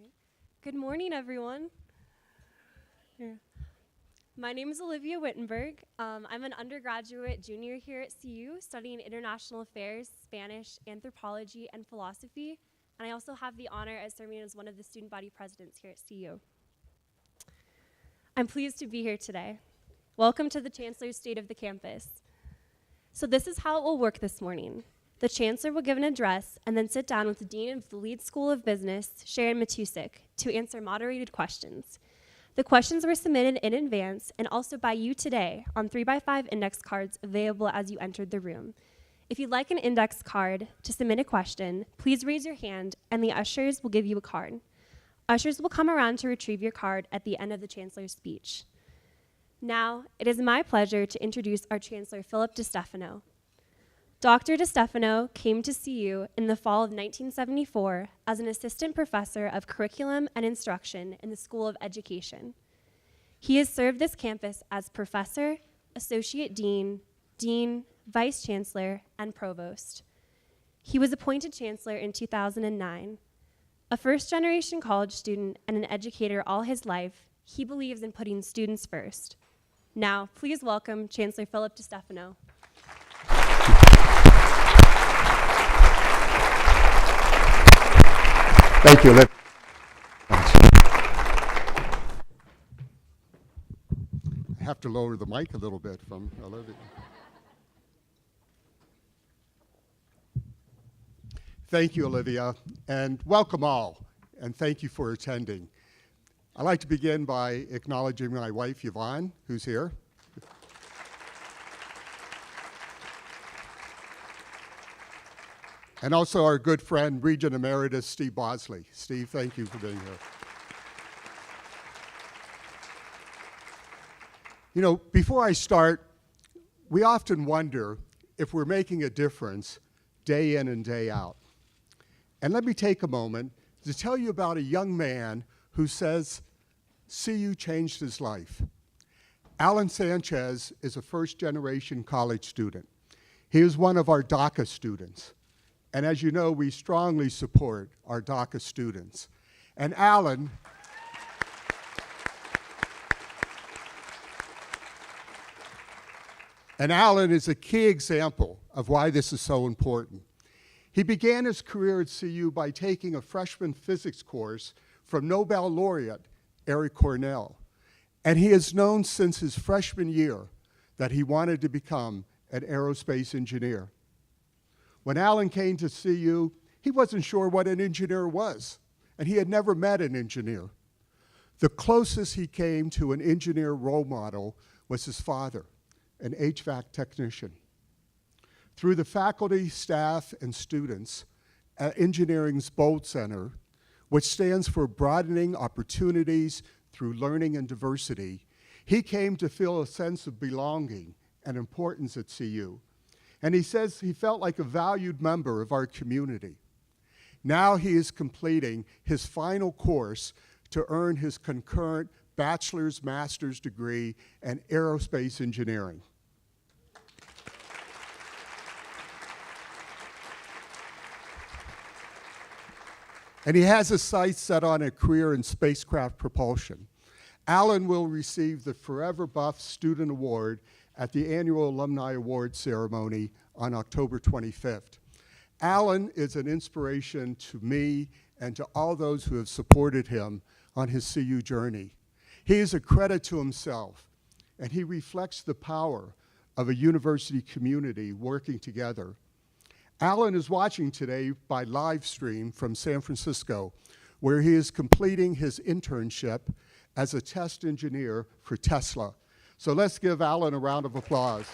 Great. Good morning, everyone. Here. My name is Olivia Wittenberg. I'm an undergraduate junior here at CU studying international affairs, Spanish, anthropology, and philosophy. And I also have the honor of serving as one of the student body presidents here at CU. I'm pleased to be here today. Welcome to the Chancellor's State of the Campus. So this is how it will work this morning. The Chancellor will give an address and then sit down with the Dean of the Leeds School of Business, Sharon Matusik, to answer moderated questions. The questions were submitted in advance and also by you today on 3x5 index cards available as you entered the room. If you'd like an index card to submit a question, please raise your hand and the ushers will give you a card. Ushers will come around to retrieve your card at the end of the Chancellor's speech. Now, it is my pleasure to introduce our Chancellor, Philip DiStefano. Dr. DiStefano came to CU in the fall of 1974 as an assistant professor of curriculum and instruction in the School of Education. He has served this campus as professor, associate dean, dean, vice chancellor, and provost. He was appointed chancellor in 2009. A first-generation college student and an educator all his life, he believes in putting students first. Now, please welcome Chancellor Philip DiStefano. Thank you, Olivia. I have to lower the mic a little bit from Olivia. Thank you, Olivia, and welcome all, and thank you for attending. I'd like to begin by acknowledging my wife, Yvonne, who's here. And also our good friend, Regent Emeritus Steve Bosley. Steve, thank you for being here. You know, before I start, we often wonder if we're making a difference day in and day out. And let me take a moment to tell you about a young man who says CU changed his life. Alan Sanchez is a first-generation college student. He is one of our DACA students. And as you know, we strongly support our DACA students. And Alan is a key example of why this is so important. He began his career at CU by taking a freshman physics course from Nobel laureate Eric Cornell. And he has known since his freshman year that he wanted to become an aerospace engineer. When Alan came to CU, he wasn't sure what an engineer was, and he had never met an engineer. The closest he came to an engineer role model was his father, an HVAC technician. Through the faculty, staff, and students at Engineering's Bold Center, which stands for Broadening Opportunities Through Learning and Diversity, he came to feel a sense of belonging and importance at CU. And he says he felt like a valued member of our community. Now he is completing his final course to earn his concurrent bachelor's, master's degree in aerospace engineering. And he has his sights set on a career in spacecraft propulsion. Alan will receive the Forever Buff Student Award at the annual Alumni Awards ceremony on October 25th. Alan is an inspiration to me and to all those who have supported him on his CU journey. He is a credit to himself, and he reflects the power of a university community working together. Alan is watching today by live stream from San Francisco, where he is completing his internship as a test engineer for Tesla. So let's give Alan a round of applause.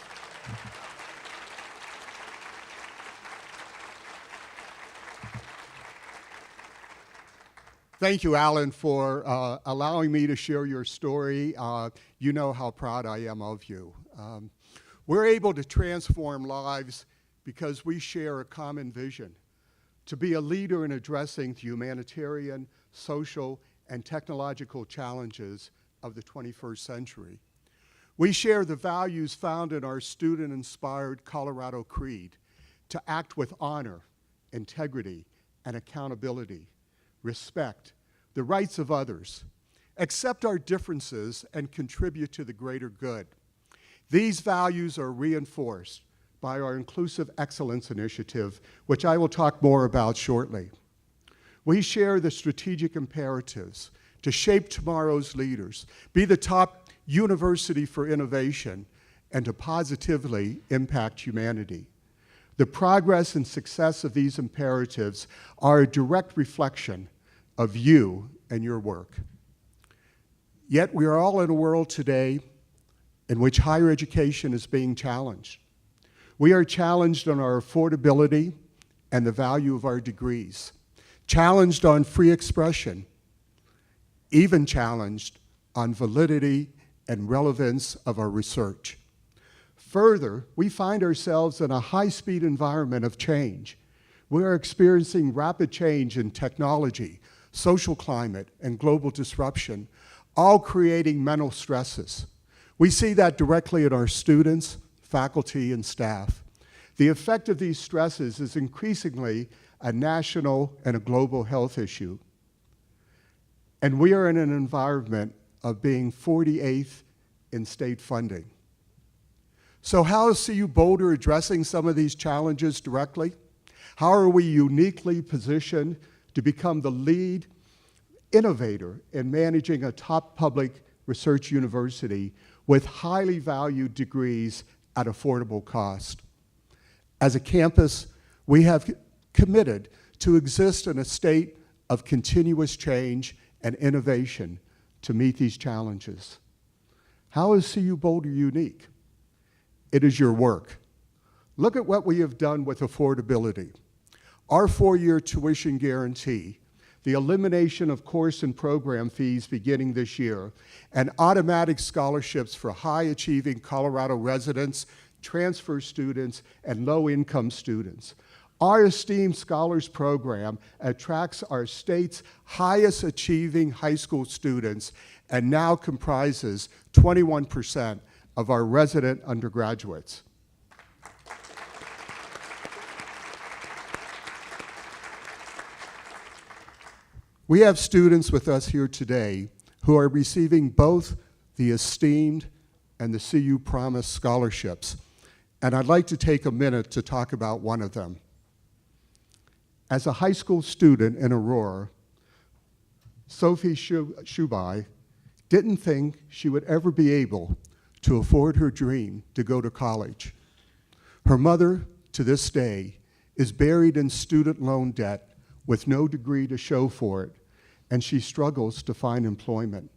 Thank you, Alan, for allowing me to share your story. You know how proud I am of you. We're able to transform lives because we share a common vision, to be a leader in addressing the humanitarian, social, and technological challenges of the 21st century. We share the values found in our student-inspired Colorado Creed to act with honor, integrity, and accountability, respect, the rights of others, accept our differences, and contribute to the greater good. These values are reinforced by our Inclusive Excellence Initiative, which I will talk more about shortly. We share the strategic imperatives to shape tomorrow's leaders, be the top university for innovation, and to positively impact humanity. The progress and success of these imperatives are a direct reflection of you and your work. Yet we are all in a world today in which higher education is being challenged. We are challenged on our affordability and the value of our degrees, challenged on free expression, even challenged on validity and relevance of our research. Further, we find ourselves in a high-speed environment of change. We are experiencing rapid change in technology, social climate, and global disruption, all creating mental stresses. We see that directly in our students, faculty, and staff. The effect of these stresses is increasingly a national and a global health issue. And we are in an environment of being 48th in state funding. So how is CU Boulder addressing some of these challenges directly? How are we uniquely positioned to become the lead innovator in managing a top public research university with highly valued degrees at affordable cost? As a campus, we have committed to exist in a state of continuous change and innovation to meet these challenges. How is CU Boulder unique? It is your work. Look at what we have done with affordability. Our 4-year tuition guarantee, the elimination of course and program fees beginning this year, and automatic scholarships for high-achieving Colorado residents, transfer students, and low-income students. Our Esteemed Scholars Program attracts our state's highest-achieving high school students and now comprises 21% of our resident undergraduates. We have students with us here today who are receiving both the Esteemed and the CU Promise scholarships, and I'd like to take a minute to talk about one of them. As a high school student in Aurora, Sophie Shubai didn't think she would ever be able to afford her dream to go to college. Her mother, to this day, is buried in student loan debt with no degree to show for it, and she struggles to find employment.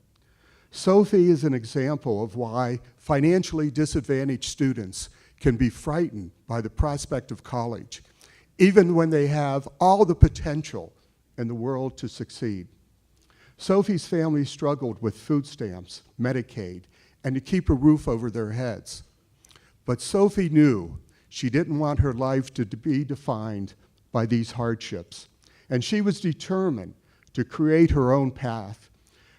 Sophie is an example of why financially disadvantaged students can be frightened by the prospect of college, even when they have all the potential in the world to succeed. Sophie's family struggled with food stamps, Medicaid, and to keep a roof over their heads. But Sophie knew she didn't want her life to be defined by these hardships, and she was determined to create her own path.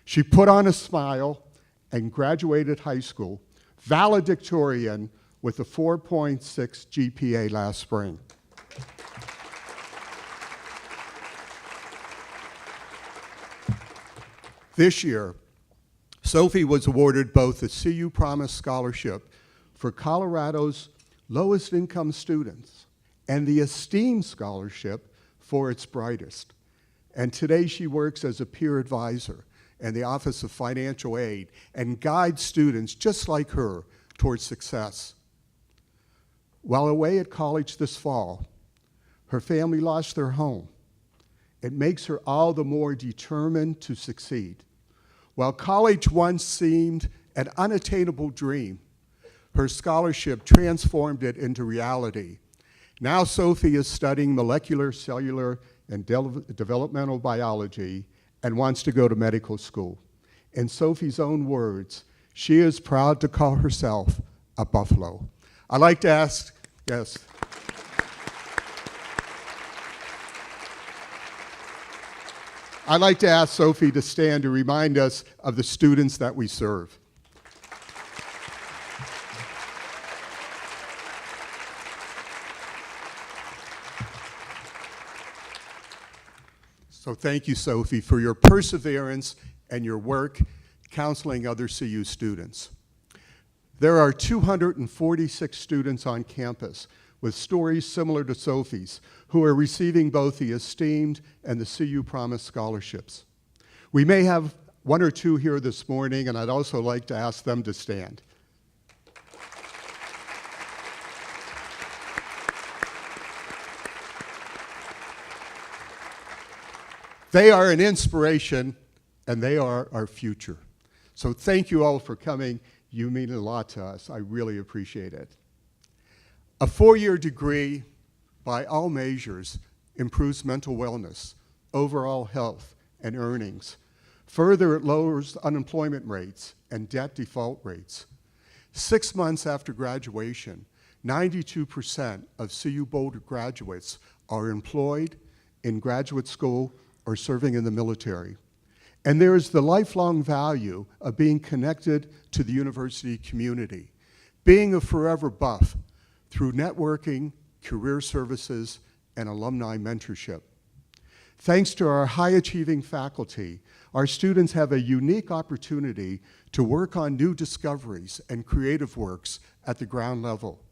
She put on a smile and graduated high school, valedictorian with a 4.6 GPA last spring. This year, Sophie was awarded both the CU Promise Scholarship for Colorado's lowest income students and the Esteemed Scholarship for its brightest. And today she works as a peer advisor in the Office of Financial Aid and guides students just like her towards success. While away at college this fall, her family lost their home. It makes her all the more determined to succeed. While college once seemed an unattainable dream, her scholarship transformed it into reality. Now Sophie is studying molecular, cellular, and developmental biology and wants to go to medical school. In Sophie's own words, she is proud to call herself a buffalo. I'd like to ask, yes. I'd like to ask Sophie to stand to remind us of the students that we serve. So thank you, Sophie, for your perseverance and your work counseling other CU students. There are 246 students on campus with stories similar to Sophie's who are receiving both the Esteemed and the CU Promise scholarships. We may have one or two here this morning, and I'd also like to ask them to stand. They are an inspiration, and they are our future. So thank you all for coming. You mean a lot to us. I really appreciate it. A four-year degree, by all measures, improves mental wellness, overall health, and earnings. Further, it lowers unemployment rates and debt default rates. 6 months after graduation, 92% of CU Boulder graduates are employed in graduate school or serving in the military. And there is the lifelong value of being connected to the university community, being a forever buff through networking, career services, and alumni mentorship. Thanks to our high-achieving faculty, our students have a unique opportunity to work on new discoveries and creative works at the ground level.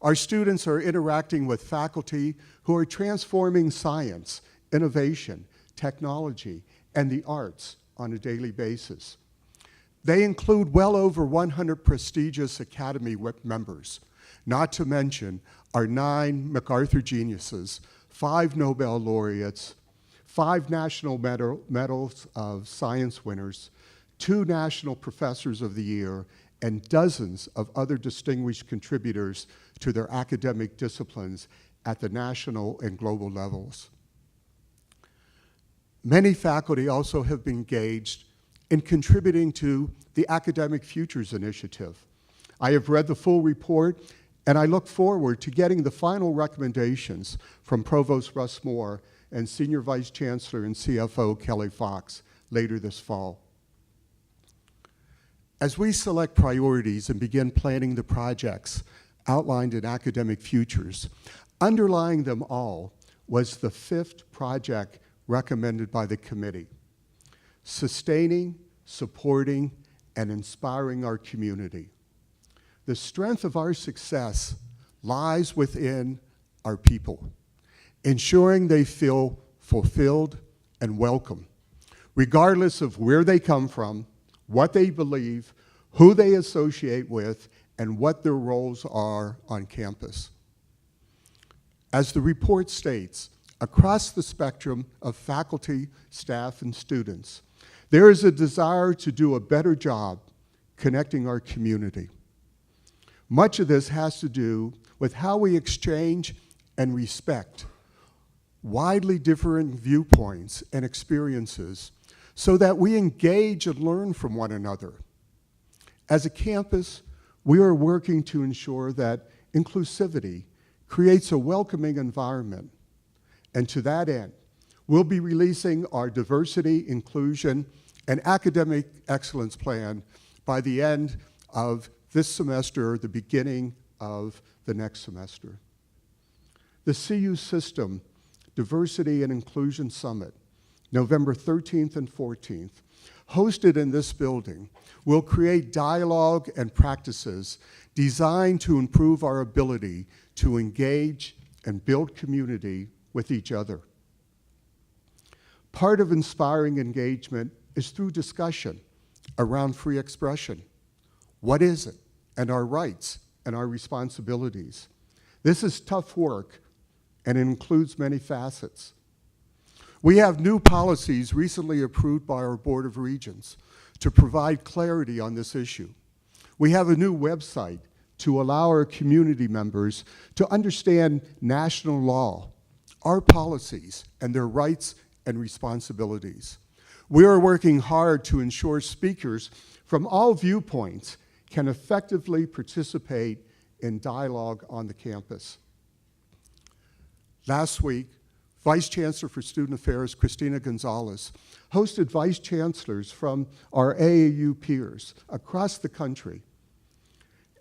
Our students are interacting with faculty who are transforming science, innovation, technology, and the arts on a daily basis. They include well over 100 prestigious Academy members, not to mention our 9 MacArthur Geniuses, 5 Nobel laureates, 5 National Medals of Science winners, 2 National Professors of the Year, and dozens of other distinguished contributors to their academic disciplines at the national and global levels. Many faculty also have been engaged in contributing to the Academic Futures Initiative. I have read the full report, and I look forward to getting the final recommendations from Provost Russ Moore and Senior Vice Chancellor and CFO Kelly Fox later this fall. As we select priorities and begin planning the projects outlined in Academic Futures, underlying them all was the 5th project recommended by the committee: sustaining, supporting, and inspiring our community. The strength of our success lies within our people, ensuring they feel fulfilled and welcome, regardless of where they come from, what they believe, who they associate with, and what their roles are on campus. As the report states, across the spectrum of faculty, staff, and students, there is a desire to do a better job connecting our community. Much of this has to do with how we exchange and respect widely differing viewpoints and experiences so that we engage and learn from one another. As a campus, we are working to ensure that inclusivity creates a welcoming environment. And to that end, we'll be releasing our diversity, inclusion, and academic excellence plan by the end of this semester, the beginning of the next semester. The CU System Diversity and Inclusion Summit, November 13th and 14th, hosted in this building, will create dialogue and practices designed to improve our ability to engage and build community with each other. Part of inspiring engagement is through discussion around free expression. What is it? And our rights and our responsibilities. This is tough work, and it includes many facets. We have new policies recently approved by our Board of Regents to provide clarity on this issue. We have a new website to allow our community members to understand national law, our policies, and their rights and responsibilities. We are working hard to ensure speakers from all viewpoints can effectively participate in dialogue on the campus. Last week, Vice Chancellor for Student Affairs, Christina Gonzalez, hosted Vice Chancellors from our AAU peers across the country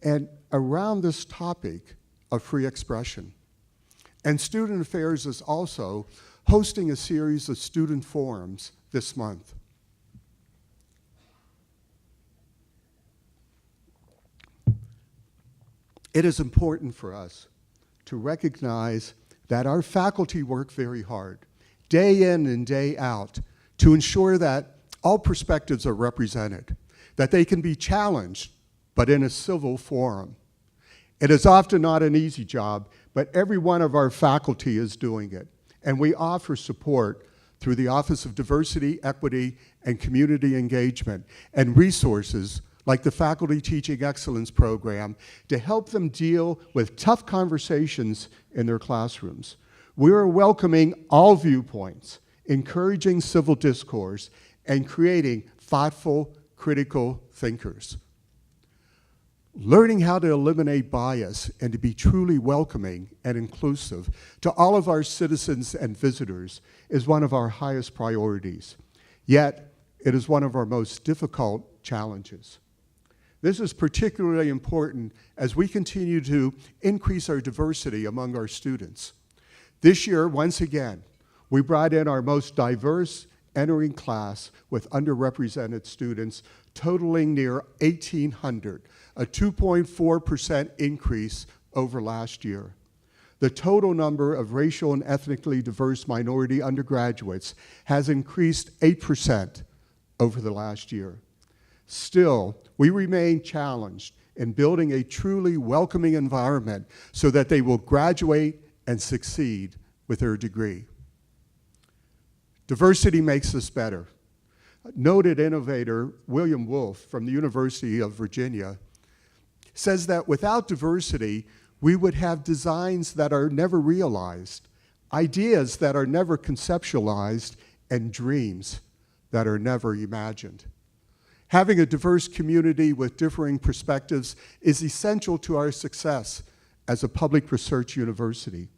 and around this topic of free expression. And Student Affairs is also hosting a series of student forums this month. It is important for us to recognize that our faculty work very hard, day in and day out, to ensure that all perspectives are represented, that they can be challenged, but in a civil forum. It is often not an easy job, but every one of our faculty is doing it, and we offer support through the Office of Diversity, Equity, and Community Engagement, and resources like the Faculty Teaching Excellence Program to help them deal with tough conversations in their classrooms. We are welcoming all viewpoints, encouraging civil discourse, and creating thoughtful, critical thinkers. Learning how to eliminate bias and to be truly welcoming and inclusive to all of our citizens and visitors is one of our highest priorities. Yet, it is one of our most difficult challenges. This is particularly important as we continue to increase our diversity among our students. This year, once again, we brought in our most diverse entering class with underrepresented students, totaling near 1,800, a 2.4% increase over last year. The total number of racial and ethnically diverse minority undergraduates has increased 8% over the last year. Still, we remain challenged in building a truly welcoming environment so that they will graduate and succeed with their degree. Diversity makes us better. Noted innovator William Wolf from the University of Virginia says that without diversity, we would have designs that are never realized, ideas that are never conceptualized, and dreams that are never imagined. Having a diverse community with differing perspectives is essential to our success as a public research university.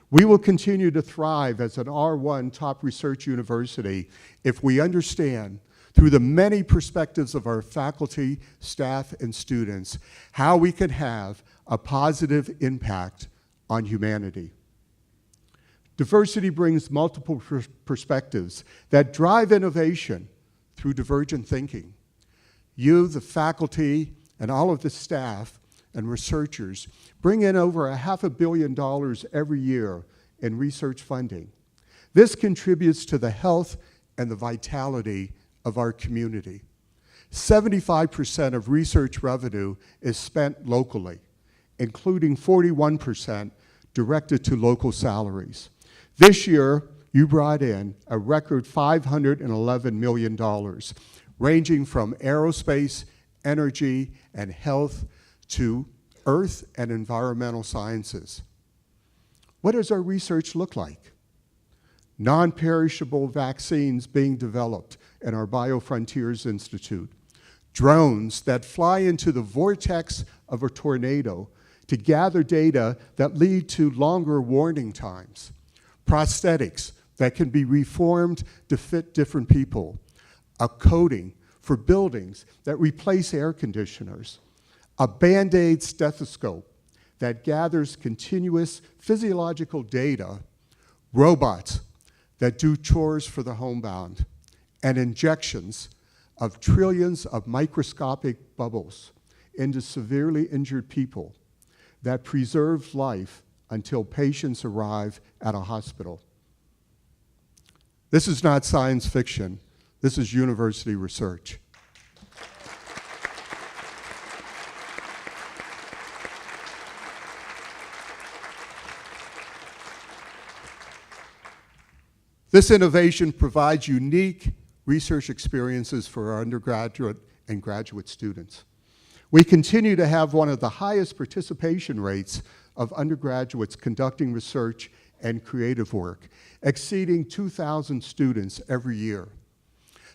We will continue to thrive as an R1 top research university if we understand, through the many perspectives of our faculty, staff, and students, how we can have a positive impact on humanity. Diversity brings multiple perspectives that drive innovation through divergent thinking. You, the faculty, and all of the staff and researchers bring in over $500 million every year in research funding. This contributes to the health and the vitality of our community. 75% of research revenue is spent locally, including 41% directed to local salaries. This year, you brought in a record $511 million, ranging from aerospace, energy, and health to earth and environmental sciences. What does our research look like? Non-perishable vaccines being developed in our BioFrontiers Institute, drones that fly into the vortex of a tornado to gather data that lead to longer warning times, prosthetics that can be reformed to fit different people, a coating for buildings that replace air conditioners, a Band-Aid stethoscope that gathers continuous physiological data, robots that do chores for the homebound, and injections of trillions of microscopic bubbles into severely injured people that preserve life until patients arrive at a hospital. This is not science fiction. This is university research. This innovation provides unique research experiences for our undergraduate and graduate students. We continue to have one of the highest participation rates of undergraduates conducting research and creative work, exceeding 2,000 students every year.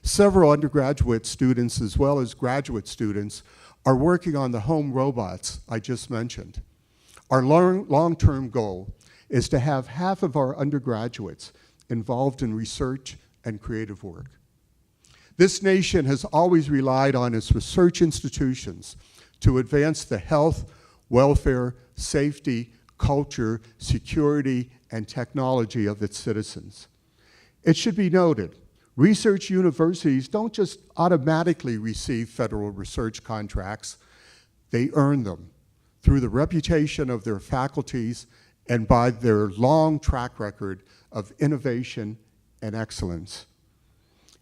Several undergraduate students, as well as graduate students, are working on the home robots I just mentioned. Our long-term goal is to have half of our undergraduates involved in research and creative work. This nation has always relied on its research institutions to advance the health, welfare, safety, culture, security, and technology of its citizens. It should be noted, research universities don't just automatically receive federal research contracts, they earn them through the reputation of their faculties and by their long track record of innovation and excellence.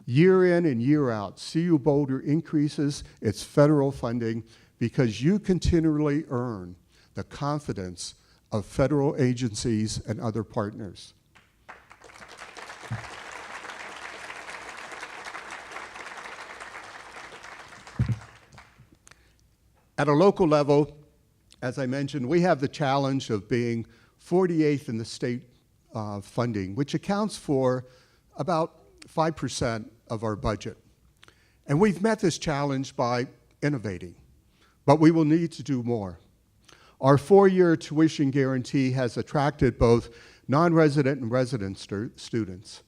Year in and year out, CU Boulder increases its federal funding because you continually earn the confidence of federal agencies and other partners. At a local level, as I mentioned, we have the challenge of being 48th in the state funding, which accounts for about 5% of our budget. And we've met this challenge by innovating, but we will need to do more. Our 4-year tuition guarantee has attracted both non-resident and resident students.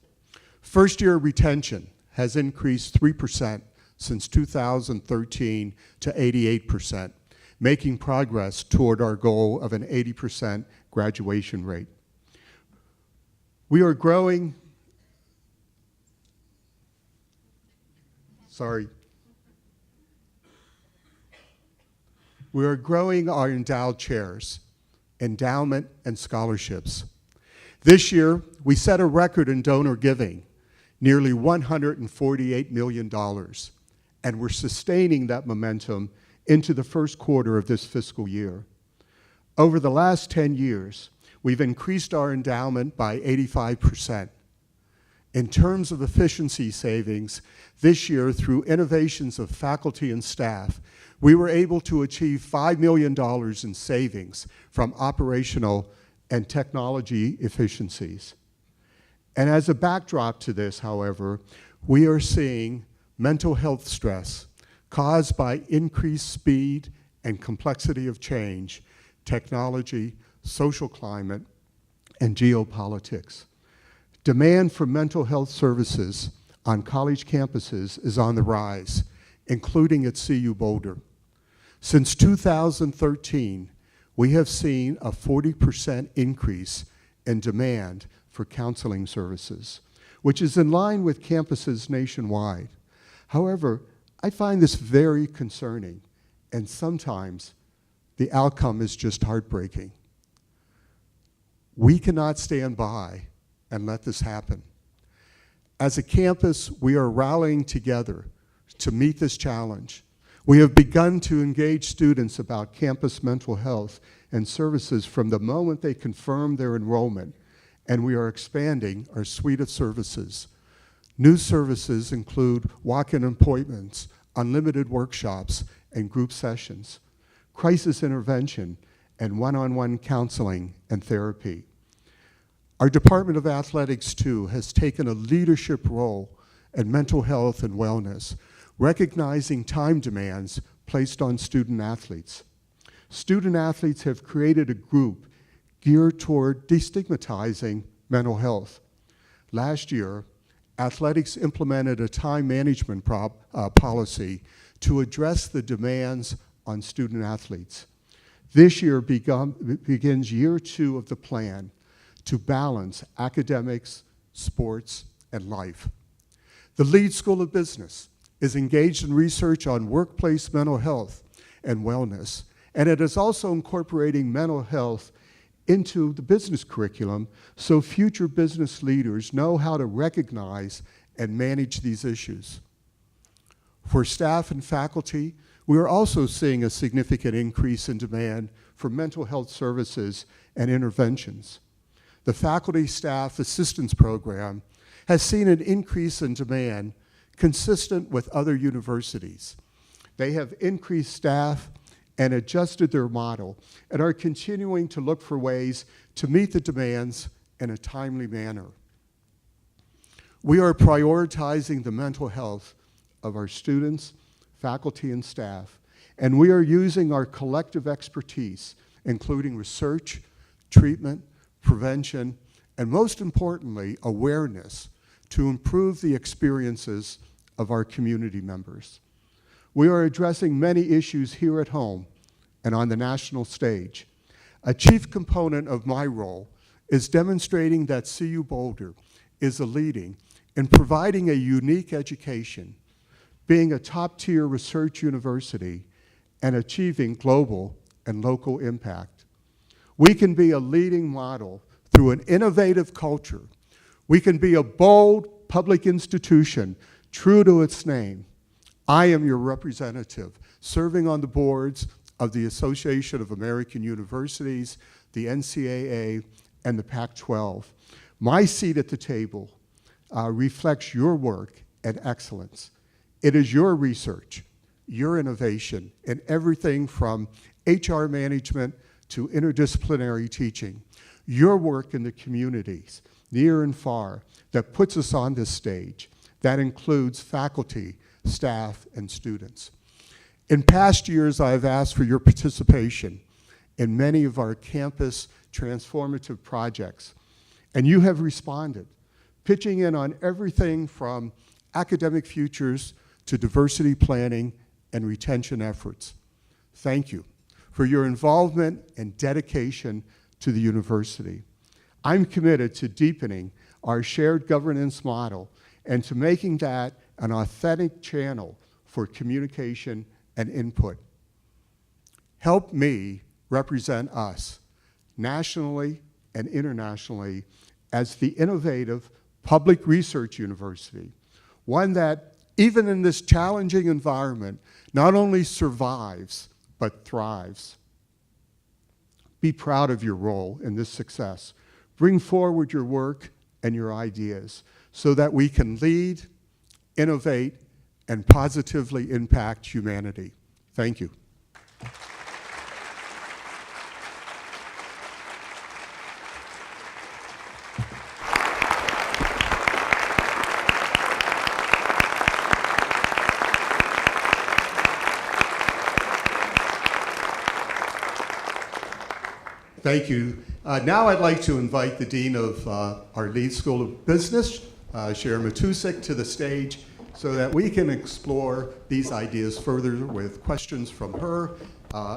First-year retention has increased 3% since 2013 to 88%, making progress toward our goal of an 80% graduation rate. We are growing our endowed chairs, endowment, and scholarships. This year, we set a record in donor giving, nearly $148 million, and we're sustaining that momentum into the first quarter of this fiscal year. Over the last 10 years, we've increased our endowment by 85%. In terms of efficiency savings, this year, through innovations of faculty and staff, we were able to achieve $5 million in savings from operational and technology efficiencies. And as a backdrop to this, however, we are seeing mental health stress caused by increased speed and complexity of change, technology, social climate, and geopolitics. Demand for mental health services on college campuses is on the rise, including at CU Boulder. Since 2013, we have seen a 40% increase in demand for counseling services, which is in line with campuses nationwide. However, I find this very concerning, and sometimes the outcome is just heartbreaking. We cannot stand by and let this happen. As a campus, we are rallying together to meet this challenge. We have begun to engage students about campus mental health and services from the moment they confirm their enrollment, and we are expanding our suite of services. New services include walk-in appointments, unlimited workshops and group sessions, crisis intervention, and one-on-one counseling and therapy. Our Department of Athletics, too, has taken a leadership role in mental health and wellness, recognizing time demands placed on student athletes. Student athletes have created a group geared toward destigmatizing mental health. Last year, athletics implemented a time management policy to address the demands on student athletes. This year begins year 2 of the plan to balance academics, sports, and life. The Leeds School of Business is engaged in research on workplace mental health and wellness, and it is also incorporating mental health into the business curriculum so future business leaders know how to recognize and manage these issues. For staff and faculty, we are also seeing a significant increase in demand for mental health services and interventions. The Faculty Staff Assistance Program has seen an increase in demand consistent with other universities. They have increased staff and adjusted their model and are continuing to look for ways to meet the demands in a timely manner. We are prioritizing the mental health of our students, faculty, and staff, and we are using our collective expertise, including research, treatment, prevention, and most importantly, awareness, to improve the experiences of our community members. We are addressing many issues here at home and on the national stage. A chief component of my role is demonstrating that CU Boulder is a leading in providing a unique education, being a top-tier research university, and achieving global and local impact. We can be a leading model through an innovative culture. We can be a bold public institution true to its name. I am your representative, serving on the boards of the Association of American Universities, the NCAA, and the Pac-12. My seat at the table reflects your work and excellence. It is your research, your innovation, and everything from HR management to interdisciplinary teaching, your work in the communities, near and far, that puts us on this stage. That includes faculty, staff, and students. In past years, I've asked for your participation in many of our campus transformative projects, and you have responded, pitching in on everything from academic futures to diversity planning and retention efforts. Thank you for your involvement and dedication to the university. I'm committed to deepening our shared governance model and to making that an authentic channel for communication and input. Help me represent us nationally and internationally as the innovative public research university, one that, even in this challenging environment, not only survives, but thrives. Be proud of your role in this success. Bring forward your work and your ideas so that we can lead, innovate, and positively impact humanity. Thank you. Thank you. Now I'd like to invite the Dean of our Leeds School of Business, Sharon Matusik, to the stage so that we can explore these ideas further with questions from her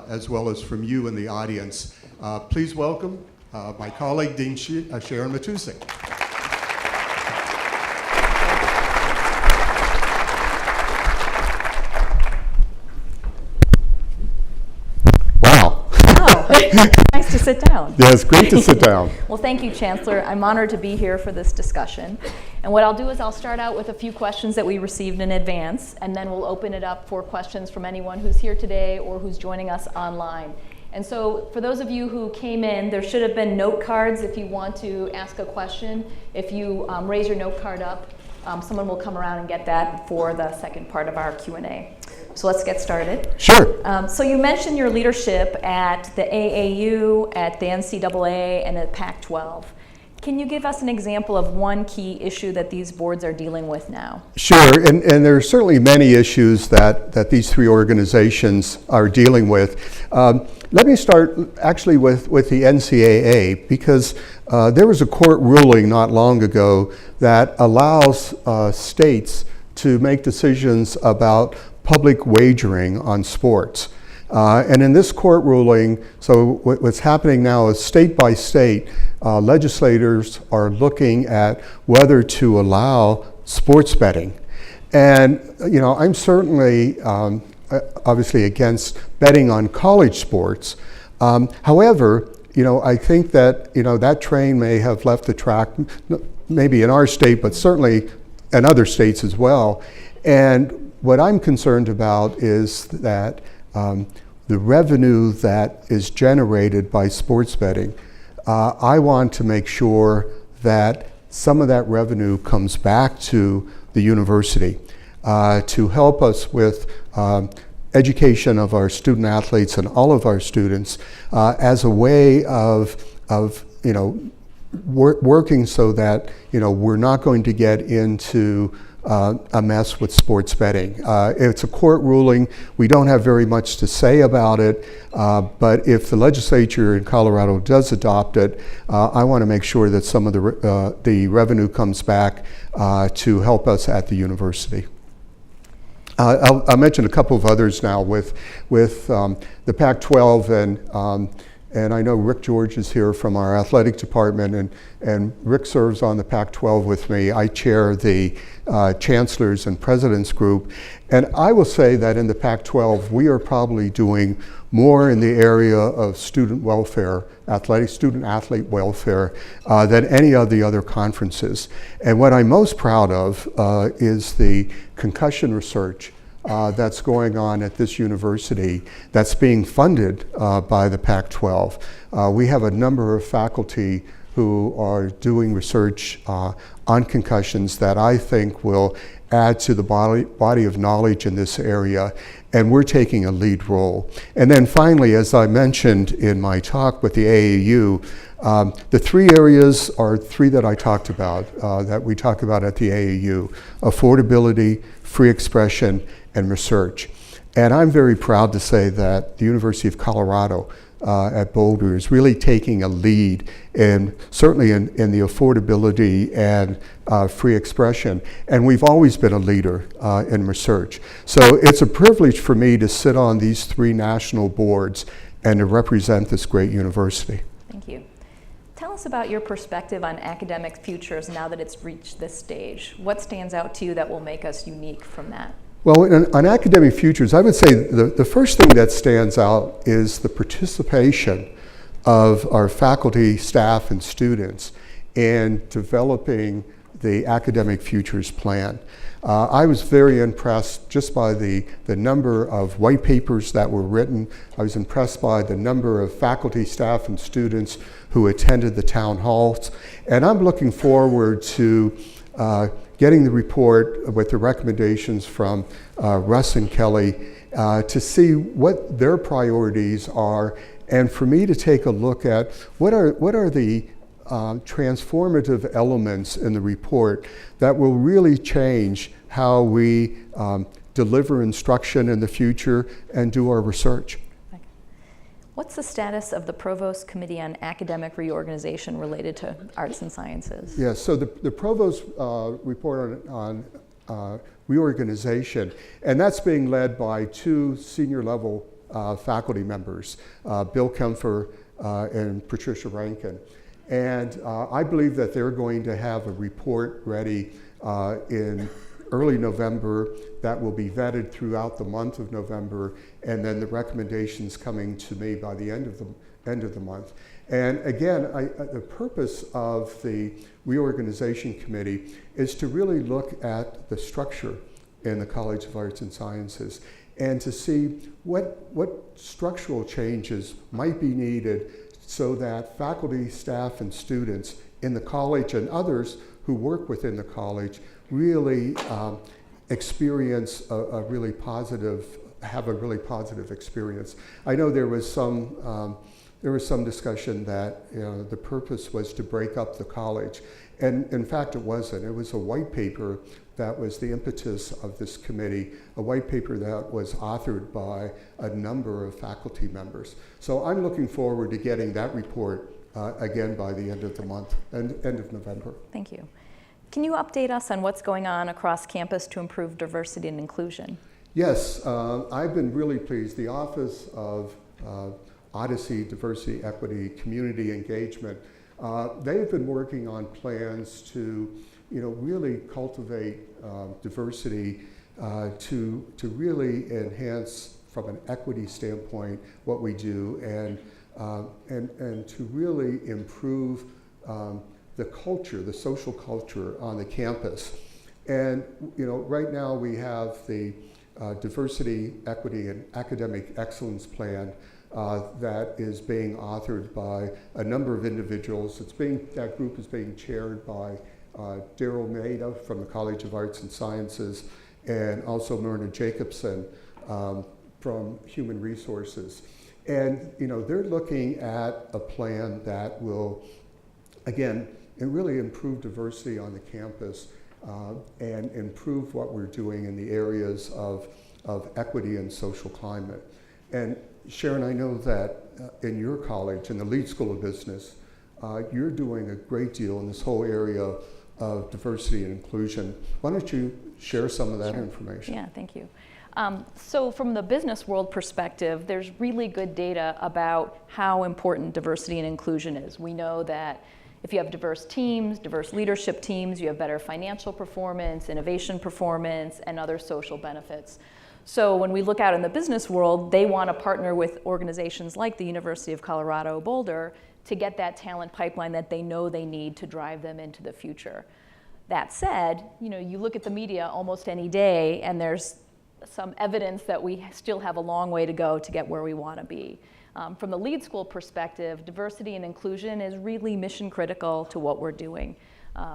as well as from you in the audience. Please welcome my colleague, Dean Sharon Matusik. Nice to sit down. Yeah, it's great to sit down. Well, thank you, Chancellor. I'm honored to be here for this discussion. And what I'll do is I'll start out with a few questions that we received in advance, and then we'll open it up for questions from anyone who's here today or who's joining us online. And so for those of you who came in, there should have been note cards if you want to ask a question. If you raise your note card up, someone will come around and get that for the second part of our Q&A. So let's get started. Sure. So you mentioned your leadership at the AAU, at the NCAA, and at Pac-12. Can you give us an example of one key issue that these boards are dealing with now? Sure, and there are certainly many issues that these three organizations are dealing with. Let me start actually with the NCAA, because there was a court ruling not long ago that allows states to make decisions about public wagering on sports. And in this court ruling, so what's happening now is state by state, legislators are looking at whether to allow sports betting. And, you know, I'm certainly obviously against betting on college sports. However, you know, I think that, you know, that train may have left the track, maybe in our state, but certainly in other states as well. And what I'm concerned about is that the revenue that is generated by sports betting, I want to make sure that some of that revenue comes back to the university to help us with education of our student athletes and all of our students as a way of you know, working so that, you know, we're not going to get into a mess with sports betting. It's a court ruling. We don't have very much to say about it, but if the legislature in Colorado does adopt it, I want to make sure that some of the revenue comes back to help us at the university. I'll mention a couple of others now with the Pac-12 and I know Rick George is here from our athletic department, and Rick serves on the Pac-12 with me. I chair the Chancellors and Presidents group, and I will say that in the Pac-12, we are probably doing more in the area of student welfare, student-athlete welfare, than any of the other conferences. And what I'm most proud of is the concussion research that's going on at this university that's being funded by the Pac-12. We have a number of faculty who are doing research on concussions that I think will add to the body of knowledge in this area, and we're taking a lead role. And then finally, as I mentioned in my talk with the AAU, the three areas are three that I talked about, that we talk about at the AAU: affordability, free expression, and research. And I'm very proud to say that the University of Colorado at Boulder is really taking a lead certainly in the affordability and free expression. And we've always been a leader in research. So it's a privilege for me to sit on these three national boards and to represent this great university. Thank you. Tell us about your perspective on academic futures now that it's reached this stage. What stands out to you that will make us unique from that? Well, on academic futures, I would say the first thing that stands out is the participation of our faculty, staff, and students in developing the academic futures plan. I was very impressed just by the number of white papers that were written. I was impressed by the number of faculty, staff, and students who attended the town halls. And I'm looking forward to getting the report with the recommendations from Russ and Kelly to see what their priorities are, and for me to take a look at what are the transformative elements in the report that will really change how we deliver instruction in the future and do our research. What's the status of the Provost Committee on Academic Reorganization related to arts and sciences? Yes, so the Provost report on reorganization, and that's being led by two senior level faculty members, Bill Kempfer and Patricia Rankin. And I believe that they're going to have a report ready in early November that will be vetted throughout the month of November, and then the recommendations coming to me by the end of the month. And again, the purpose of the reorganization committee is to really look at the structure in the College of Arts and Sciences and to see what structural changes might be needed so that faculty, staff, and students in the college and others who work within the college really experience a really positive experience. I know there was some discussion that the purpose was to break up the college, and in fact it wasn't. It was a white paper that was the impetus of this committee, a white paper that was authored by a number of faculty members. So I'm looking forward to getting that report again by the end of the month, end of November. Thank you. Can you update us on what's going on across campus to improve diversity and inclusion? Yes, I've been really pleased. The Office of Odyssey, Diversity, Equity, Community Engagement, they've been working on plans to really cultivate diversity to really enhance from an equity standpoint what we do and to really improve the culture, the social culture on the campus. And right now we have the Diversity, Equity, and Academic Excellence Plan that is being authored by a number of individuals. That group is being chaired by Daryl Maida from the College of Arts and Sciences, and also Myrna Jacobson from Human Resources. And they're looking at a plan that will, again, really improve diversity on the campus and improve what we're doing in the areas of equity and social climate. And Sharon, I know that in your college, in the Leeds School of Business, you're doing a great deal in this whole area of diversity and inclusion. Why don't you share some of that information? Yeah, thank you. So from the business world perspective, there's really good data about how important diversity and inclusion is. We know that if you have diverse teams, diverse leadership teams, you have better financial performance, innovation performance, and other social benefits. So when we look out in the business world, they want to partner with organizations like the University of Colorado Boulder to get that talent pipeline that they know they need to drive them into the future. That said, you look at the media almost any day, and there's some evidence that we still have a long way to go to get where we want to be. From the lead school perspective, diversity and inclusion is really mission critical to what we're doing.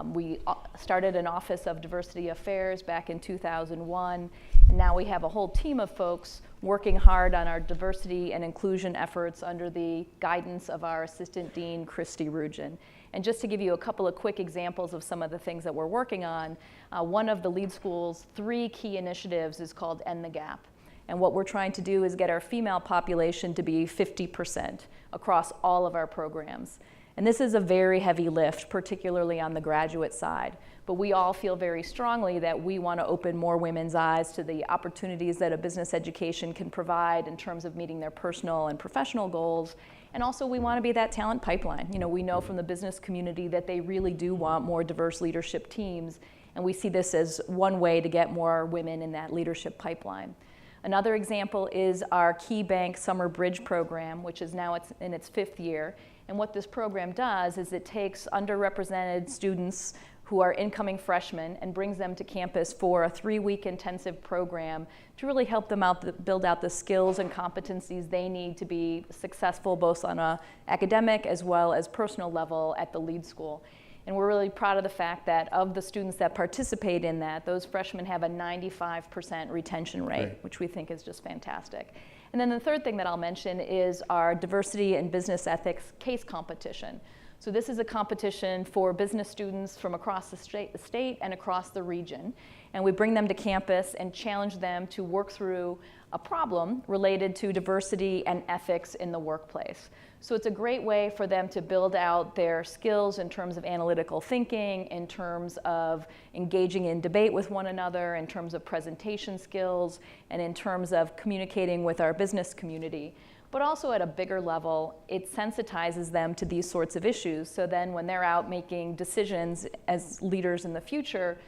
We started an Office of Diversity Affairs back in 2001, and now we have a whole team of folks working hard on our diversity and inclusion efforts under the guidance of our Assistant Dean, Christy Rugen. And just to give you a couple of quick examples of some of the things that we're working on, one of the lead school's 3 key initiatives is called End the Gap. And what we're trying to do is get our female population to be 50% across all of our programs. And this is a very heavy lift, particularly on the graduate side. But we all feel very strongly that we want to open more women's eyes to the opportunities that a business education can provide in terms of meeting their personal and professional goals. And also we want to be that talent pipeline. We know from the business community that they really do want more diverse leadership teams. And we see this as one way to get more women in that leadership pipeline. Another example is our Key Bank Summer Bridge program, which is now in its 5th year. And what this program does is it takes underrepresented students who are incoming freshmen and brings them to campus for a 3-week intensive program to really help them out, build out the skills and competencies they need to be successful both on an academic as well as personal level at the lead school. And we're really proud of the fact that of the students that participate in that, those freshmen have a 95% retention rate, Right. which we think is just fantastic. And then the third thing that I'll mention is our diversity and business ethics case competition. So this is a competition for business students from across the state and across the region. And we bring them to campus and challenge them to work through a problem related to diversity and ethics in the workplace. So it's a great way for them to build out their skills in terms of analytical thinking, in terms of engaging in debate with one another, in terms of presentation skills, and in terms of communicating with our business community. But also at a bigger level, it sensitizes them to these sorts of issues. So then when they're out making decisions as leaders in the future,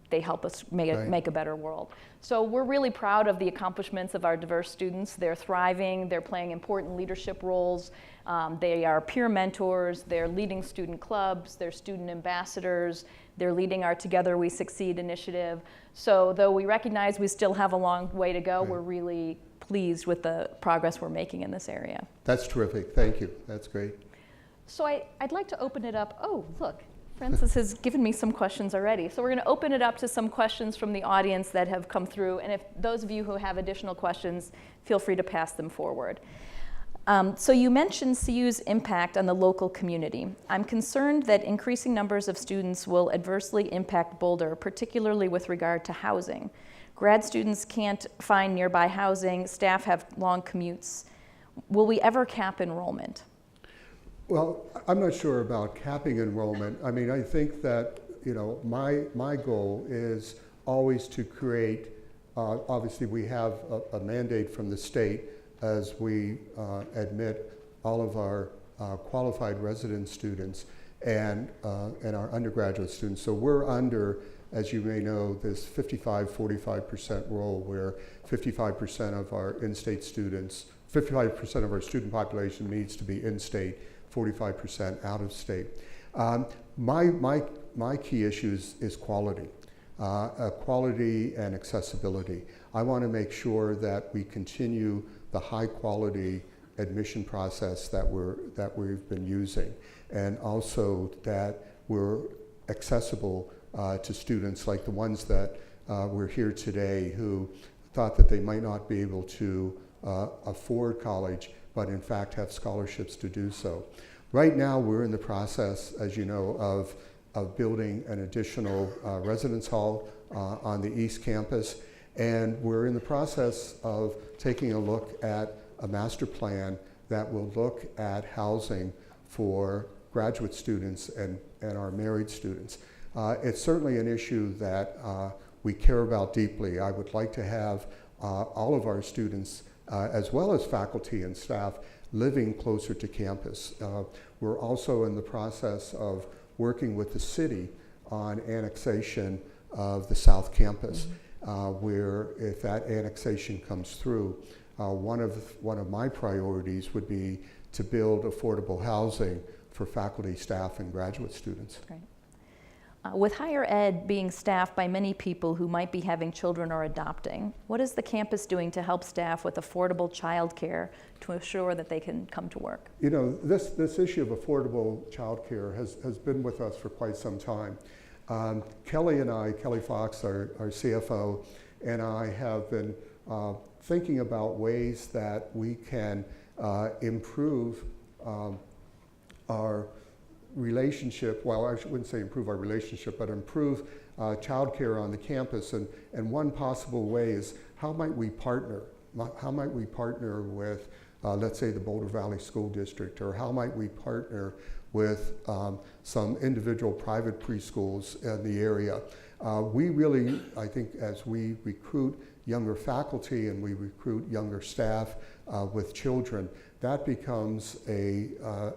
they help us make a better world. So we're really proud of the accomplishments of our diverse students. They're thriving, they're playing important leadership roles. They are peer mentors, they're leading student clubs, they're student ambassadors, they're leading our Together We Succeed initiative. So though we recognize we still have a long way to go, we're really pleased with the progress we're making in this area. That's terrific. Thank you. That's great. So I'd like to open it up. Oh, look. Francis has given me some questions already. So we're going to open it up to some questions from the audience that have come through. And if those of you who have additional questions, feel free to pass them forward. So you mentioned CU's impact on the local community. I'm concerned that increasing numbers of students will adversely impact Boulder, particularly with regard to housing. Grad students can't find nearby housing, staff have long commutes. Will we ever cap enrollment? Well, I'm not sure about capping enrollment. I mean, I think that, my goal is always to create, obviously we have a mandate from the state as we admit all of our qualified resident students and our undergraduate students. So we're under, as you may know, this 55-45% rule where 55% of our in-state students, 55% of our student population needs to be in-state, 45% out of state. My key issues is quality. Quality and accessibility. I want to make sure that we continue the high quality admission process that we've been using, and also that we're accessible to students like the ones that were here today who thought that they might not be able to afford college, but in fact have scholarships to do so. Right now we're in the process, as you know, of building an additional residence hall on the East Campus, and we're in the process of taking a look at a master plan that will look at housing for graduate students and our married students. It's certainly an issue that we care about deeply. I would like to have all of our students, as well as faculty and staff, living closer to campus. We're also in the process of working with the city on annexation of the South Campus, where if that annexation comes through, one of my priorities would be to build affordable housing for faculty, staff, and graduate students. Great. With higher ed being staffed by many people who might be having children or adopting, what is the campus doing to help staff with affordable childcare to ensure that they can come to work? You know, this issue of affordable childcare has been with us for quite some time. Kelly Fox, our CFO, and I have been thinking about ways that we can improve our relationship, well, I wouldn't say improve our relationship, but improve childcare on the campus. And one possible way is how might we partner? How might we partner with, let's say, the Boulder Valley School District, or how might we partner with some individual private preschools in the area? We really, I think, as we recruit younger faculty and we recruit younger staff with children, that becomes a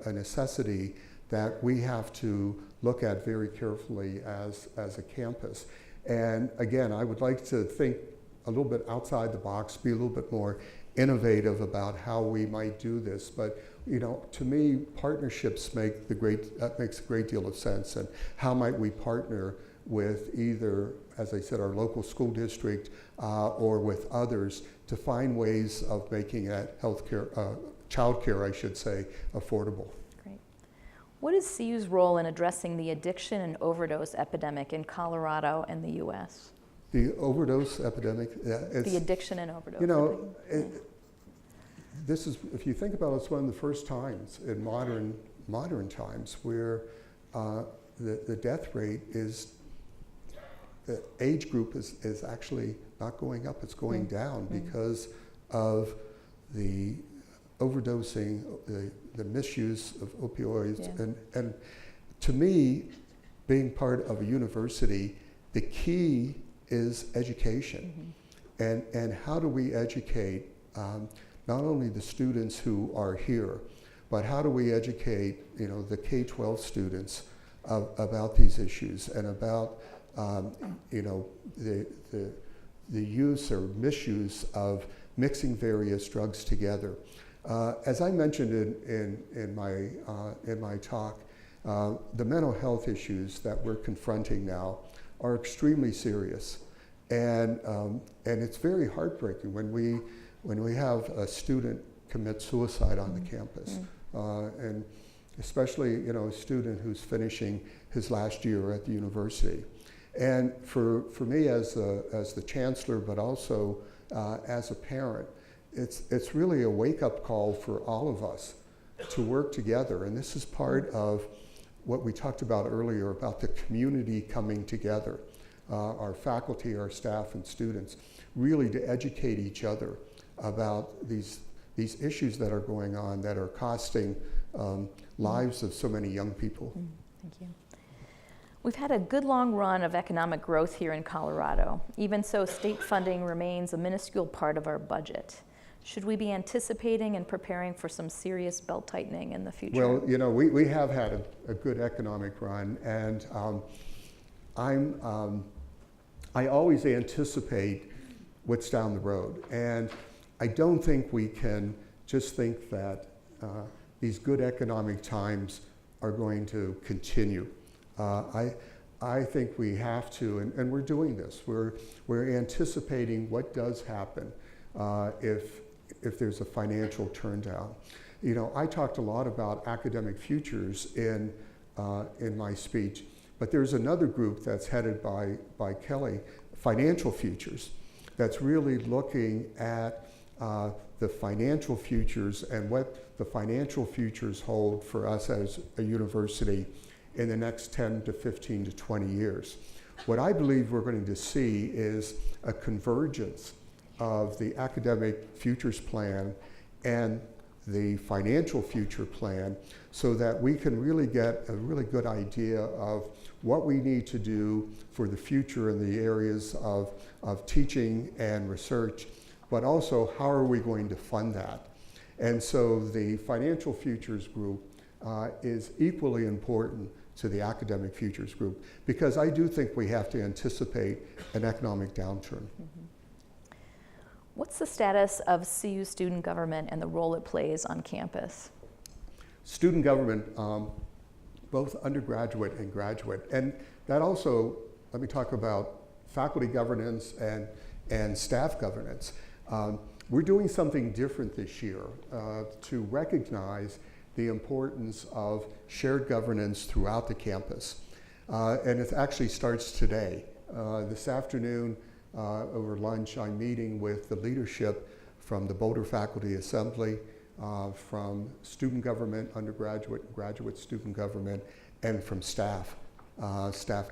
necessity that we have to look at very carefully as a campus. And again, I would like to think a little bit outside the box, be a little bit more innovative about how we might do this. But you know, to me, partnerships makes a great deal of sense. And how might we partner with either, as I said, our local school district or with others to find ways of making that childcare, I should say, affordable. What is CU's role in addressing the addiction and overdose epidemic in Colorado and the U.S.? The overdose epidemic? The addiction and overdose. You know, this is, if you think about it, it's one of the first times in modern times where the death rate is, the age group is actually not going up, it's going down because of the overdosing, the misuse of opioids. And to me, being part of a university, the key is education. And how do we educate not only the students who are here, but how do we educate, you know, the K-12 students about these issues and about you know, the use or misuse of mixing various drugs together. As I mentioned in my talk, the mental health issues that we're confronting now are extremely serious, and it's very heartbreaking when we have a student commit suicide on the campus, and especially, you know, a student who's finishing his last year at the university. And for me as the chancellor, but also as a parent, it's really a wake-up call for all of us to work together. And this is part of what we talked about earlier about the community coming together, our faculty, our staff, and students, really to educate each other about these issues that are going on that are costing lives of so many young people. Thank you. We've had a good long run of economic growth here in Colorado. Even so, state funding remains a minuscule part of our budget. Should we be anticipating and preparing for some serious belt tightening in the future? Well, you know, we have had a good economic run, and I always anticipate what's down the road. And I don't think we can just think that these good economic times are going to continue. I think we have to, and we're doing this. We're anticipating what does happen if there's a financial turndown. You know, I talked a lot about academic futures in my speech, but there's another group that's headed by Kelly, Financial Futures, that's really looking at the financial futures and what the financial futures hold for us as a university in the next 10 to 15 to 20 years. What I believe we're going to see is a convergence of the academic futures plan and the financial future plan so that we can really get a really good idea of what we need to do for the future in the areas of teaching and research but also how are we going to fund that? And so the Financial Futures Group is equally important to the Academic Futures Group, because I do think we have to anticipate an economic downturn. What's the status of CU student government and the role it plays on campus? Student government, both undergraduate and graduate. And that also, let me talk about faculty governance and staff governance. We're doing something different this year to recognize the importance of shared governance throughout the campus. And it actually starts today. This afternoon, over lunch, I'm meeting with the leadership from the Boulder Faculty Assembly, from student government, undergraduate and graduate student government, and from staff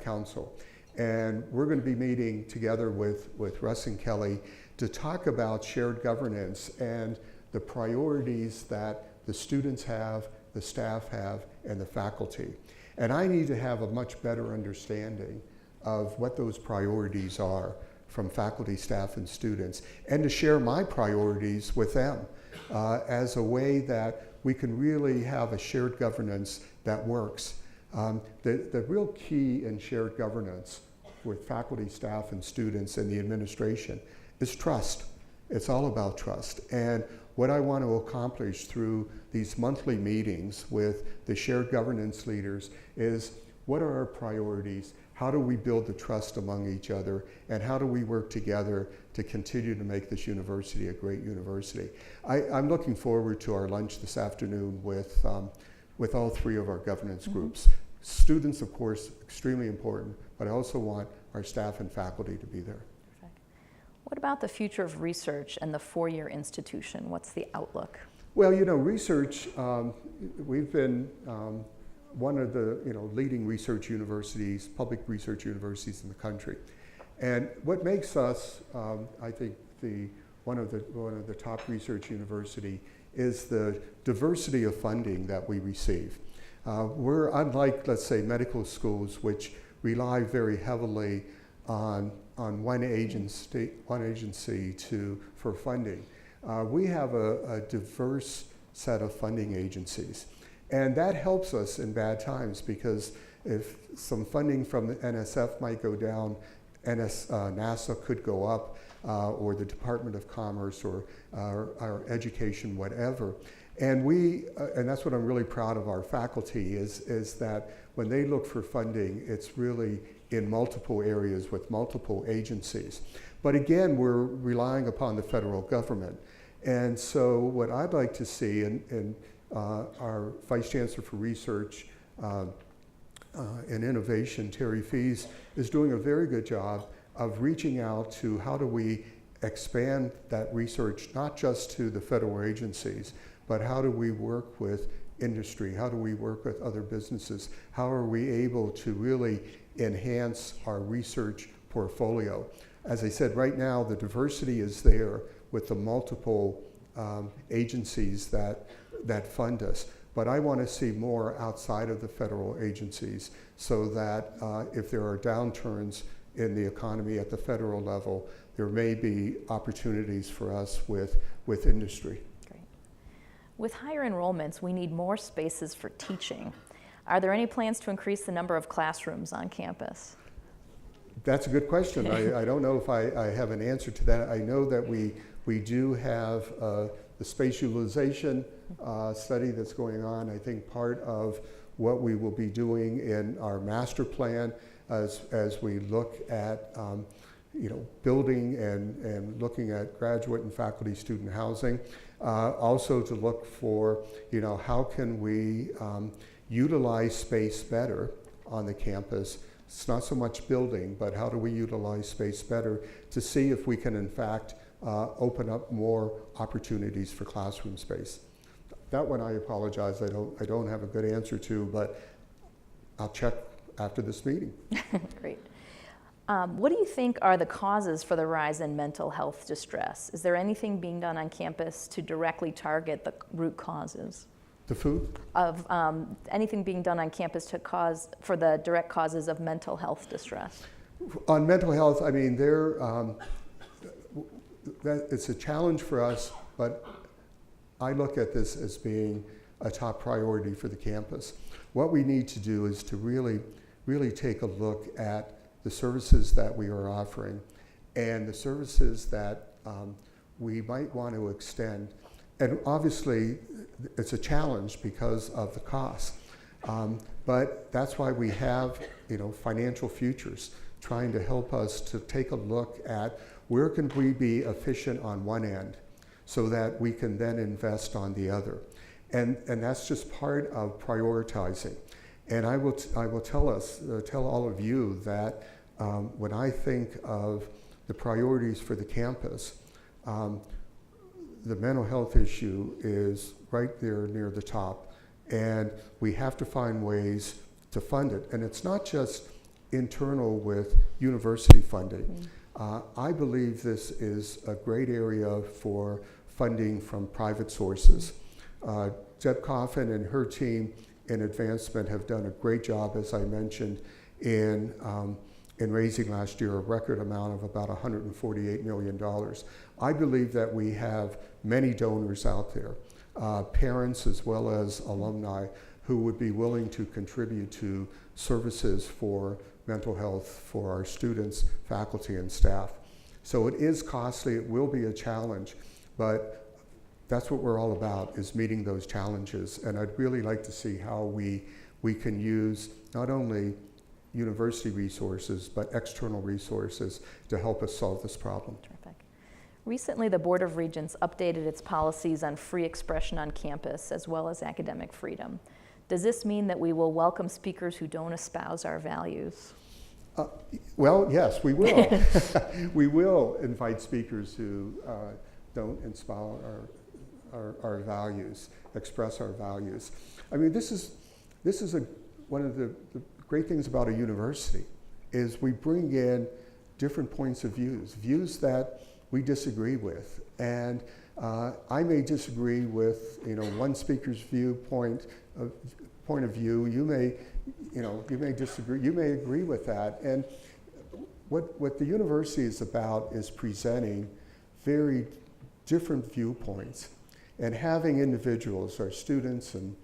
council. And we're going to be meeting together with Russ and Kelly to talk about shared governance and the priorities that the students have, the staff have, and the faculty. And I need to have a much better understanding of what those priorities are from faculty, staff, and students, and to share my priorities with them as a way that we can really have a shared governance that works. The real key in shared governance with faculty, staff, and students and the administration is trust. It's all about trust. And what I want to accomplish through these monthly meetings with the shared governance leaders is, what are our priorities? How do we build the trust among each other? And how do we work together to continue to make this university a great university? I'm looking forward to our lunch this afternoon with all three of our governance groups. Students, of course, extremely important, but I also want our staff and faculty to be there. What about the future of research and the four-year institution? What's the outlook? Well, you know, research, we've been one of the leading research universities, public research universities in the country. And what makes us, I think, one of the top research university is the diversity of funding that we receive. We're unlike, let's say, medical schools, which rely very heavily on one agency for funding. We have a diverse set of funding agencies. And that helps us in bad times, because if some funding from the NSF might go down, NASA could go up, or the Department of Commerce, or our education, whatever. And and that's what I'm really proud of our faculty, is that when they look for funding, it's really in multiple areas with multiple agencies. But again, we're relying upon the federal government. And so what I'd like to see, and our Vice Chancellor for Research and Innovation, Terry Fees, is doing a very good job of reaching out to how do we expand that research, not just to the federal agencies, but how do we work with industry? How do we work with other businesses? How are we able to really enhance our research portfolio? As I said, right now the diversity is there with the multiple agencies that fund us. But I want to see more outside of the federal agencies, so that if there are downturns in the economy at the federal level, there may be opportunities for us with industry. Great. With higher enrollments, we need more spaces for teaching. Are there any plans to increase the number of classrooms on campus? That's a good question. I don't know if I have an answer to that. I know that we do have the space utilization study that's going on. I think part of what we will be doing in our master plan as we look at building and looking at graduate and faculty student housing. Also to look for, how can we utilize space better on the campus. It's not so much building, but how do we utilize space better to see if we can, in fact, open up more opportunities for classroom space. That one, I apologize, I don't have a good answer to, but I'll check after this meeting. Great. What do you think are the causes for the rise in mental health distress? Is there anything being done on campus to directly target the root causes? The food? Of anything being done on campus for the direct causes of mental health distress? On mental health, I mean, it's a challenge for us, but I look at this as being a top priority for the campus. What we need to do is to really take a look at the services that we are offering and the services that we might want to extend. And obviously, it's a challenge because of the cost. But that's why we have, financial futures trying to help us to take a look at where can we be efficient on one end so that we can then invest on the other. And that's just part of prioritizing. And I will tell all of you that when I think of the priorities for the campus, the mental health issue is right there near the top. And we have to find ways to fund it. And it's not just internal with university funding. I believe this is a great area for funding from private sources. Deb Coffin and her team in advancement have done a great job, as I mentioned, in raising last year a record amount of about $148 million. I believe that we have many donors out there, parents as well as alumni, who would be willing to contribute to services for mental health for our students, faculty, and staff. So it is costly, it will be a challenge, but that's what we're all about, is meeting those challenges. And I'd really like to see how we can use not only university resources, but external resources to help us solve this problem. Terrific. Recently, the Board of Regents updated its policies on free expression on campus, as well as academic freedom. Does this mean that we will welcome speakers who don't espouse our values? Well, yes, we will. We will invite speakers who don't inspire our values, express our values. I mean, this is one of the great things about a university, is we bring in different points of views that we disagree with. And I may disagree with one speaker's point of view. You may disagree. You may agree with that. And what the university is about is presenting very different viewpoints and having individuals, our students and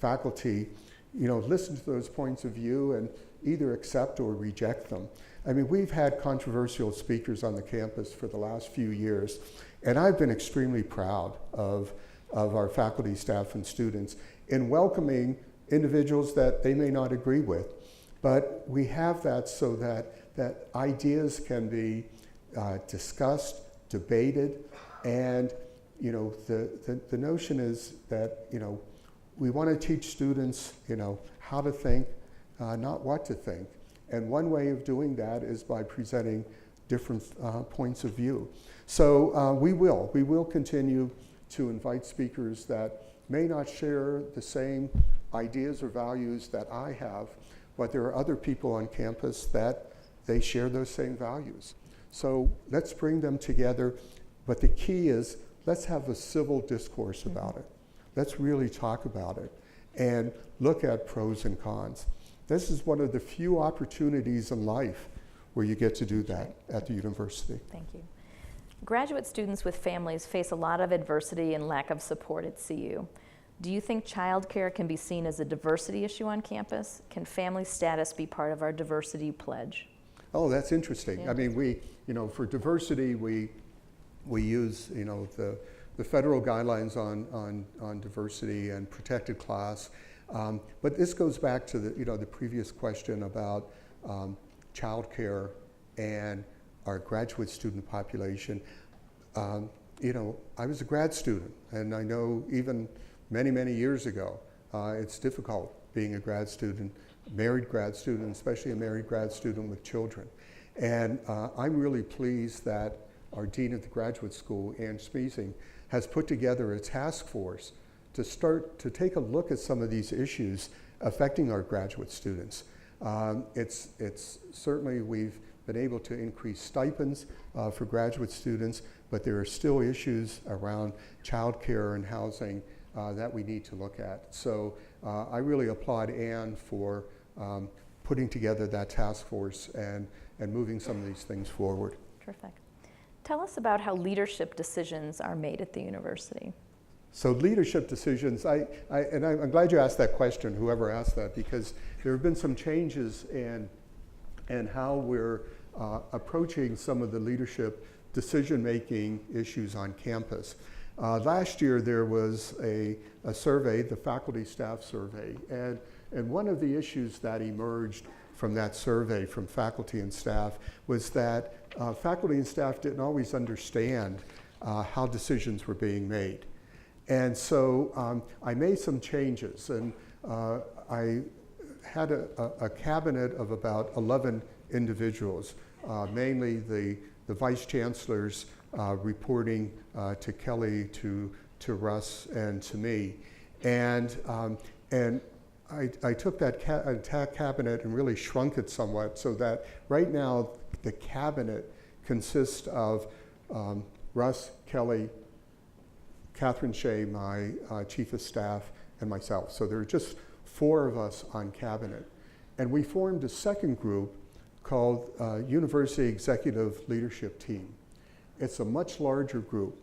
faculty, listen to those points of view and either accept or reject them. I mean, we've had controversial speakers on the campus for the last few years, and I've been extremely proud of our faculty, staff, and students in welcoming individuals that they may not agree with. But we have that so that ideas can be discussed, debated, and the notion is that we want to teach students how to think, not what to think. And one way of doing that is by presenting different points of view. So we will continue to invite speakers that may not share the same ideas or values that I have, but there are other people on campus that they share those same values. So let's bring them together, but the key is let's have a civil discourse about it. Let's really talk about it and look at pros and cons. This is one of the few opportunities in life where you get to do that at the university. Thank you. Graduate students with families face a lot of adversity and lack of support at CU. Do you think childcare can be seen as a diversity issue on campus? Can family status be part of our diversity pledge? Oh, that's interesting. Yeah. I mean, for diversity, we use, the federal guidelines on diversity and protected class. But this goes back to the previous question about childcare and our graduate student population. I was a grad student, and I know even many years ago, it's difficult being a grad student, married grad student, especially a married grad student with children. And I'm really pleased that our Dean of the Graduate School, Ann Smeezing, has put together a task force to start to take a look at some of these issues affecting our graduate students. It's certainly, we've been able to increase stipends for graduate students, but there are still issues around childcare and housing that we need to look at. So I really applaud Ann for putting together that task force and moving some of these things forward. Terrific. Tell us about how leadership decisions are made at the university. So leadership decisions, I'm glad you asked that question, whoever asked that, because there have been some changes in how we're approaching some of the leadership decision-making issues on campus. Last year there was a survey, the faculty staff survey, and one of the issues that emerged from that survey from faculty and staff was that faculty and staff didn't always understand how decisions were being made. And so I made some changes, and I had a cabinet of about 11 individuals, mainly the vice chancellors reporting to Kelly, to Russ, and to me. And I took that cabinet and really shrunk it somewhat so that right now the cabinet consists of Russ, Kelly, Catherine Shea, my chief of staff, and myself. So there are just 4 of us on cabinet. And we formed a second group called University Executive Leadership Team. It's a much larger group,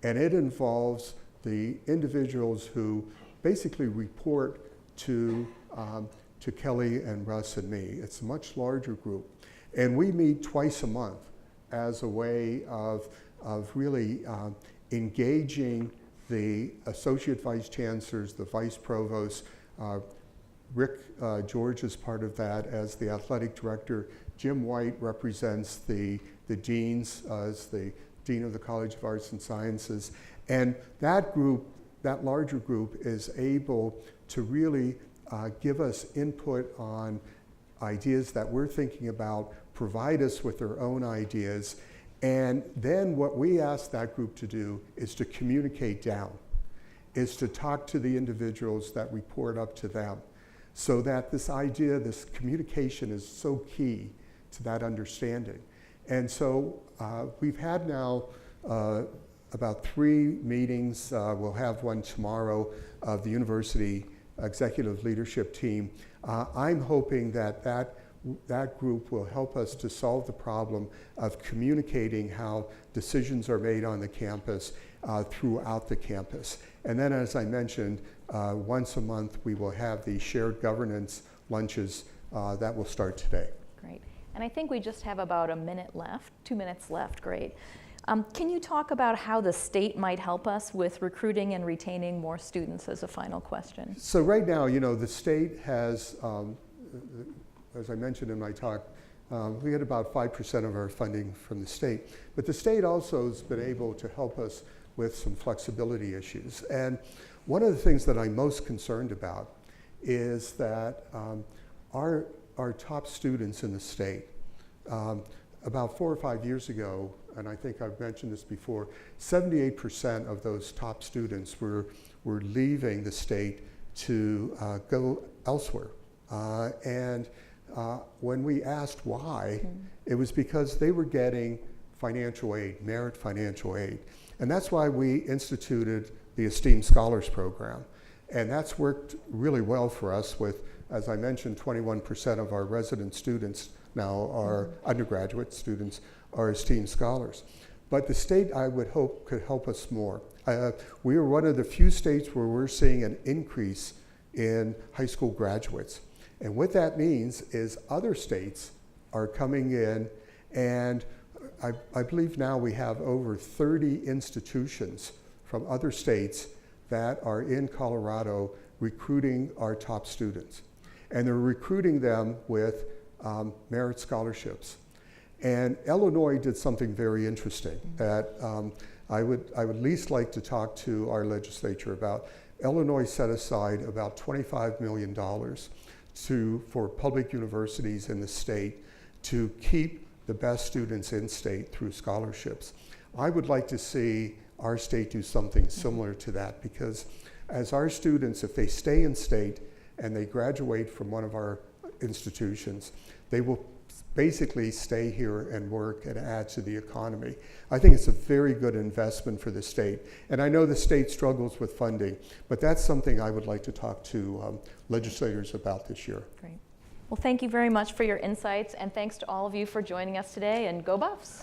and it involves the individuals who basically report to Kelly and Russ and me. It's a much larger group. And we meet twice a month as a way of really engaging the associate vice chancellors, the vice provosts. Rick George is part of that as the athletic director. Jim White represents the deans as the dean of the College of Arts and Sciences. And that group, that larger group, is able to really give us input on ideas that we're thinking about, provide us with their own ideas, and then what we ask that group to do is to communicate down, is to talk to the individuals that report up to them, so that this idea, this communication is so key to that understanding. And so we've had now about 3 meetings. We'll have one tomorrow of the university executive leadership team. I'm hoping that group will help us to solve the problem of communicating how decisions are made on the campus throughout the campus. And then, as I mentioned, once a month we will have the shared governance lunches that will start today. Great. And I think we just have about a minute left, 2 minutes left. Great. Can you talk about how the state might help us with recruiting and retaining more students as a final question? So right now, you know, the state has, as I mentioned in my talk, we get about 5% of our funding from the state. But the state also has been able to help us with some flexibility issues. And one of the things that I'm most concerned about is that our top students in the state, about 4 or 5 years ago, and I think I've mentioned this before, 78% of those top students were leaving the state to go elsewhere. And when we asked why, it was because they were getting financial aid, merit financial aid. And that's why we instituted the Esteemed Scholars Program. And that's worked really well for us with, as I mentioned, 21% of our resident students now are undergraduate students are esteemed scholars. But the state, I would hope, could help us more. We are one of the few states where we're seeing an increase in high school graduates. And what that means is other states are coming in, and I believe now we have over 30 institutions from other states that are in Colorado recruiting our top students. And they're recruiting them with merit scholarships. And Illinois did something very interesting that I would at least like to talk to our legislature about. Illinois set aside about $25 million for public universities in the state to keep the best students in state through scholarships. I would like to see our state do something similar to that, because as our students, if they stay in state and they graduate from one of our institutions, they will basically stay here and work and add to the economy. I think it's a very good investment for the state. And I know the state struggles with funding, but that's something I would like to talk to legislators about this year. Great. Well, thank you very much for your insights, and thanks to all of you for joining us today, and go Buffs!